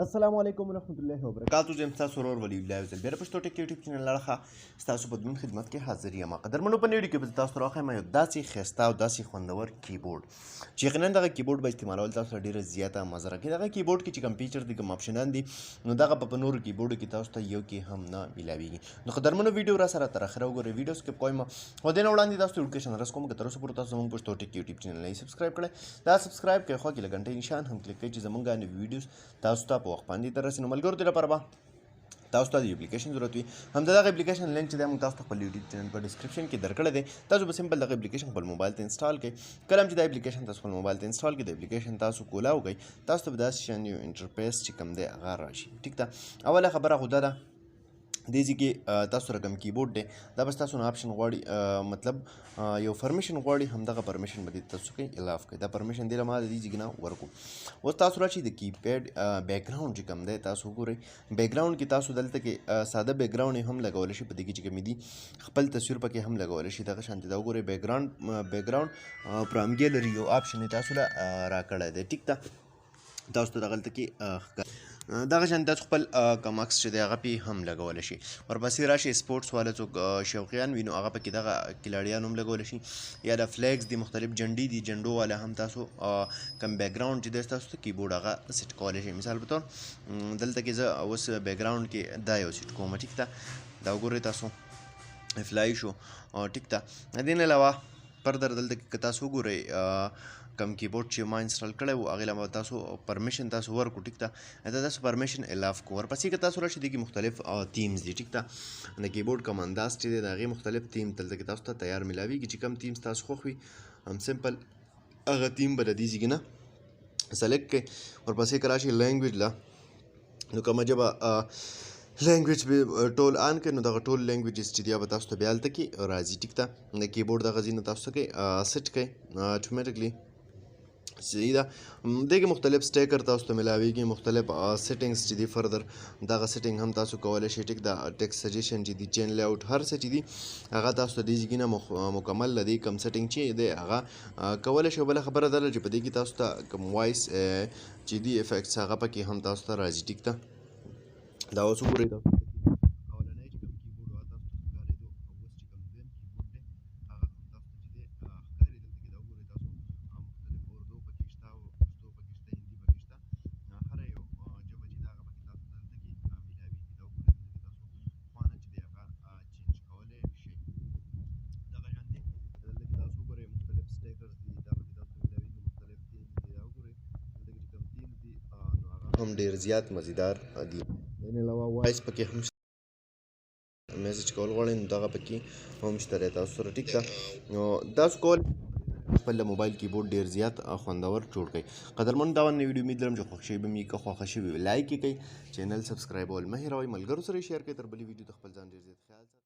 السلام علیکم ورحمۃ الله وبرکاتہ. زم تاسو ورور ولی الله وزل بیر پښتو ټیک یوټیوب چینل لړخه تاسو په دمن خدمت کې حاضر یم. قدرمنو په نیډیو کې به تاسو راخه ما یو داسې خستا او داسې خوندور کیبورډ چې یقینا دغه کیبورډ به استعمالول تاسو ډیره زیاته مزه راکړي. دغه کیبورډ کې چې کوم فیچر دي کوم اپشنان دي نو دغه په نورو کیبورډ کې تاسو ته یو کې هم نه ملاويږي. نو قدرمنو ویډیو را سره تر اخره وګورئ. ویډیو سکپ کوئ ما خو دې نه وړاندې تاسو نوټیفیکیشن رس کوم که تر اوسه پورې تاسو زموږ پښتو ټیک یوټیوب چینل نه سبسکرایب کړئ. دا سبسکرایب کوئ خو کې لګنټې نشان هم کلیک کړئ چې زموږ غانې ویډیوز تاسو ته په وخت باندې تر رسنه ملګرو ته لپاره تاسو ته د اپلیکیشن ضرورت وي. همدغه اپلیکیشن لینک چې دی موږ تاسو ته خپل یوټیوب چینل په ډسکرپشن کې درکړی دی. تاسو به سمپل دغه اپلیکیشن خپل موبایل ته انسټال کړئ. کله چې دا اپلیکیشن تاسو خپل موبایل ته انسټال کړئ د اپلیکیشن تاسو کولاو کړئ تاسو ته به داسې شان یو انټرفیس چې کوم دی هغه راشي. ټیک ده. اوله خبره خو دا ده دې ځای کې تاسو رقم کیبورډ دی دا بس تاسو نه آپشن غواړي مطلب یو پرمیشن غواړي همدغه پرمیشن به تاسو کوي الاف کوي. دا پرمیشن دی ما د دې ځای نه ورکو. اوس تاسو راشي د کیپیډ بیک ګراوند چې کوم دی تاسو وګورئ. بیک ګراوند کې تاسو دلته کې ساده بیک ګراوند هم لګولی شي. په دې کې چې کوم دي خپل تصویر پکې هم لګولی شي. دغه شانتي دا وګورئ بیک ګراوند پرام ګیلري یو آپشن تاسو له راکړی دی. ټیک ده. تاسو ته دغلته کې دغه شان تاسو خپل کوم عکس چې دی هغه پې هم لګولی شي. ورپسې راشي سپورټس والا څوک شوقیان وي نو هغه پکې دغه کلاړیان هم لګولی شي یا د فلیګز دي مختلف جنډې دي جنډو والا هم تاسو کوم بیک ګراوند چې دی تاسو ته کیبورډ هغه سیټ کولی شئ. مثال په طور دلته کې زه اوس بیک ګراوند کې دا یو سیټ کوم. ټیک ده. دا وګورئ تاسو افلای شو. ټیک ده. دې نه علاوه فردر دلته کې که تاسو وګورئ کم کیبورډ چې ما انسټال کړی و هغې له تاسو پرمیشن تاسو ورکړو. ټیک ده. دا تاسو پرمیشن الاف کو. ورپسې که تاسو راشي دې کې مختلف تیمز دي. ټیک ده. د کیبورډ کوم انداز چې دی د هغې مختلف تیم دلته کې تاسو ته تیار ملاویږي چې کوم تیمز تاسو خوښ وي هم سمپل هغه تیم به د دې ځای نه سلیکټ کړئ. ورپسې که راشي لینګویج له نو کومه ژبه لینګویج به ټول آن کړئ نو دغه ټول لینګویجز چې دی به تاسو ته بیا هلته کې راځي. ټیک ده. د کیبورډ دغه ځای نه تاسو ته کوئ سیټ کړئ اټومیټکلی. صحیح ده. دې کې مختلف سټیکر تاسو ته ملاویږي مختلف سیټینګز چې دي فردر دغه سیټینګ هم تاسو کولی شئ. ټیک ده. ټیکسټ سجیشن چې دي چین لیاوټ هر څه چې دي هغه تاسو ته دې ځای نه مکمل له دې کوم سیټینګ چې دی هغه کولی شئ. بله خبره دا ده چې په دې کې تاسو ته کوم وایس چې دي افیکټس هغه پکې هم تاسو ته راځي. ټیک ده. دا اوس وګورئ تاسو هم ډیر زیات مزیدار دي. دې علاوه وایس پکې هم میسج کول غواړئ نو دغه پکې هم شته دی تاسو سره. ټیک ده. نو تاسو کول خپل موبایل کیبورډ ډیر زیات خوندور جوړ کړئ. قدرمن دا ونه ویډیو امید لرم چې خوښ شوي به مې که خوښه شوي لایک یې کړئ چینل سبسکرایبول مه هېروئ ملګرو سره یې شیر کړئ. تر بلې ویډیو د خپل ځان ډېر زیات خیال ساتئ.